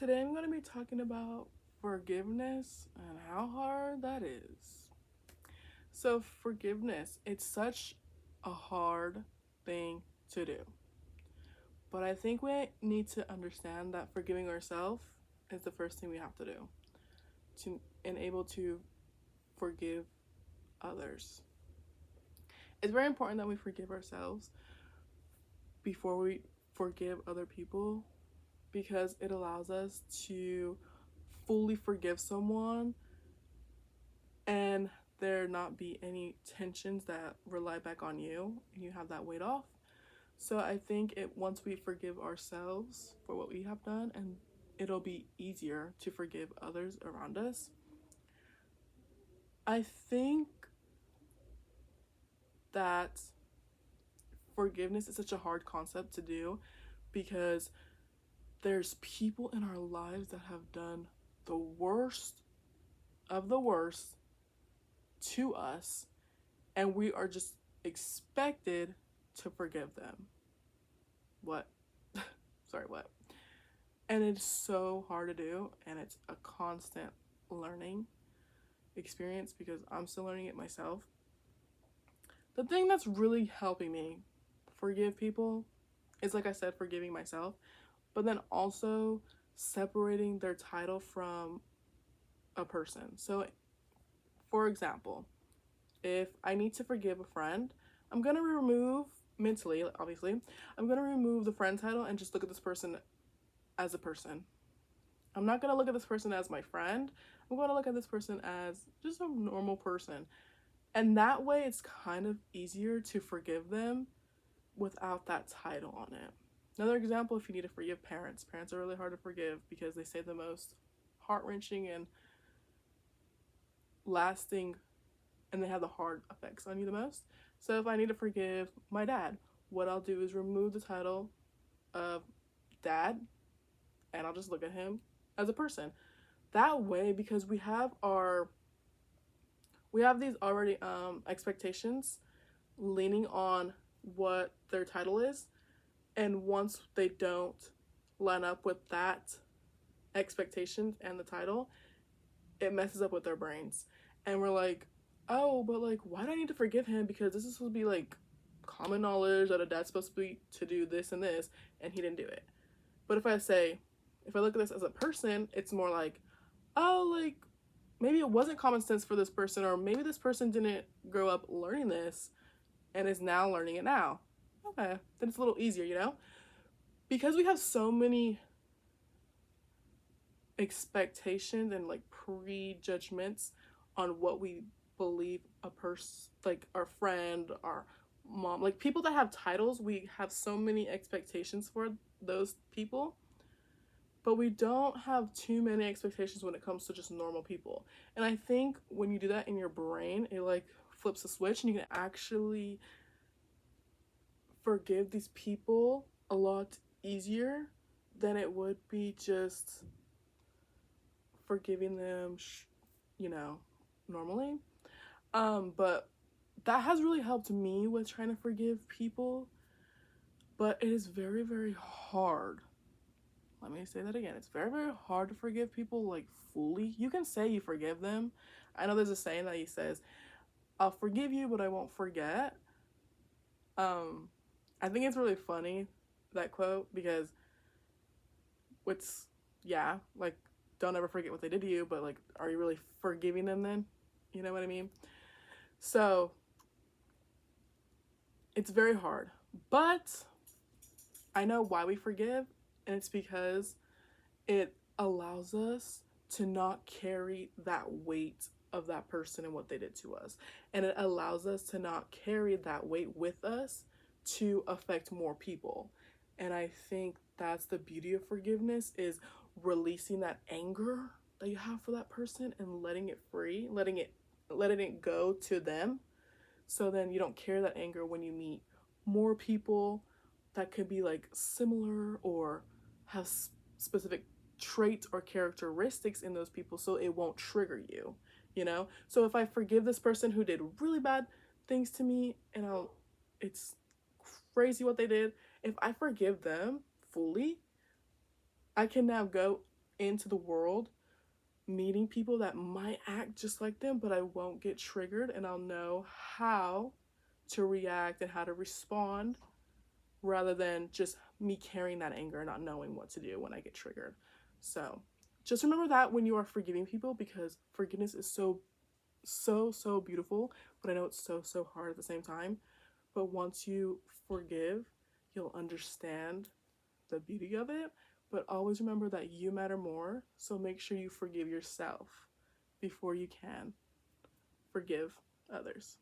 today I'm going to be talking about forgiveness and how hard that is. So, forgiveness, it's such a hard thing to do. But I think we need to understand that forgiving ourselves is the first thing we have to do to and able to forgive others. It's very important that we forgive ourselves before we forgive other people because it allows us to fully forgive someone and there not be any tensions that rely back on you and you have that weight off. So I think it once we forgive ourselves for what we have done, and it'll be easier to forgive others around us. I think that forgiveness is such a hard concept to do because there's people in our lives that have done the worst of the worst to us, and we are just expected to forgive them. What? Sorry, what? And it's so hard to do, and it's a constant learning experience because I'm still learning it myself. The thing that's really helping me forgive people is, like I said, forgiving myself, but then also separating their title from a person. So, for example, if I need to forgive a friend, I'm going to remove mentally, obviously, I'm going to remove the friend title and just look at this person as a person. I'm not going to look at this person as my friend. I'm going to look at this person as just a normal person. And that way it's kind of easier to forgive them without that title on it. Another example, if you need to forgive parents. Parents are really hard to forgive because they say the most heart-wrenching and lasting, and they have the hard effects on you the most. So if I need to forgive my dad, what I'll do is remove the title of dad and I'll just look at him as a person. That way, because we have these already expectations leaning on what their title is, and once they don't line up with that expectations and the title, it messes up with their brains. And we're like, oh, but like, why do I need to forgive him? Because this is supposed to be like common knowledge that a dad's supposed to be to do this and this, and he didn't do it. But if I look at this as a person, it's more like, oh, like maybe it wasn't common sense for this person, or maybe this person didn't grow up learning this and is now learning it now. Okay, then it's a little easier, you know? Because we have so many expectations and like prejudgments on what we believe a person, like our friend, our mom, like people that have titles, we have so many expectations for those people, but we don't have too many expectations when it comes to just normal people. And I think when you do that in your brain, it like flips a switch and you can actually forgive these people a lot easier than it would be just forgiving them, normally. But that has really helped me with trying to forgive people. But it is very, very hard. Let me say that again. It's very, very hard to forgive people like fully. You can say you forgive them. I know there's a saying that he says, I'll forgive you, but I won't forget. I think it's really funny, that quote, because it's, yeah, like, don't ever forget what they did to you, but like, are you really forgiving them then? You know what I mean? So it's very hard, but I know why we forgive, and it's because it allows us to not carry that weight of that person and what they did to us, and it allows us to not carry that weight with us to affect more people. And I think that's the beauty of forgiveness, is releasing that anger that you have for that person and letting it free, letting it go to them, so then you don't carry that anger when you meet more people that could be like similar or have specific traits or characteristics in those people, so it won't trigger you, you know? So if I forgive this person who did really bad things to me, and it's crazy what they did, if I forgive them fully, I can now go into the world, meeting people that might act just like them, but I won't get triggered, and I'll know how to react and how to respond, rather than just me carrying that anger and not knowing what to do when I get triggered. So just remember that when you are forgiving people, because forgiveness is so beautiful, but I know it's so hard at the same time. But once you forgive, you'll understand the beauty of it. But always remember that you matter more, so make sure you forgive yourself before you can forgive others.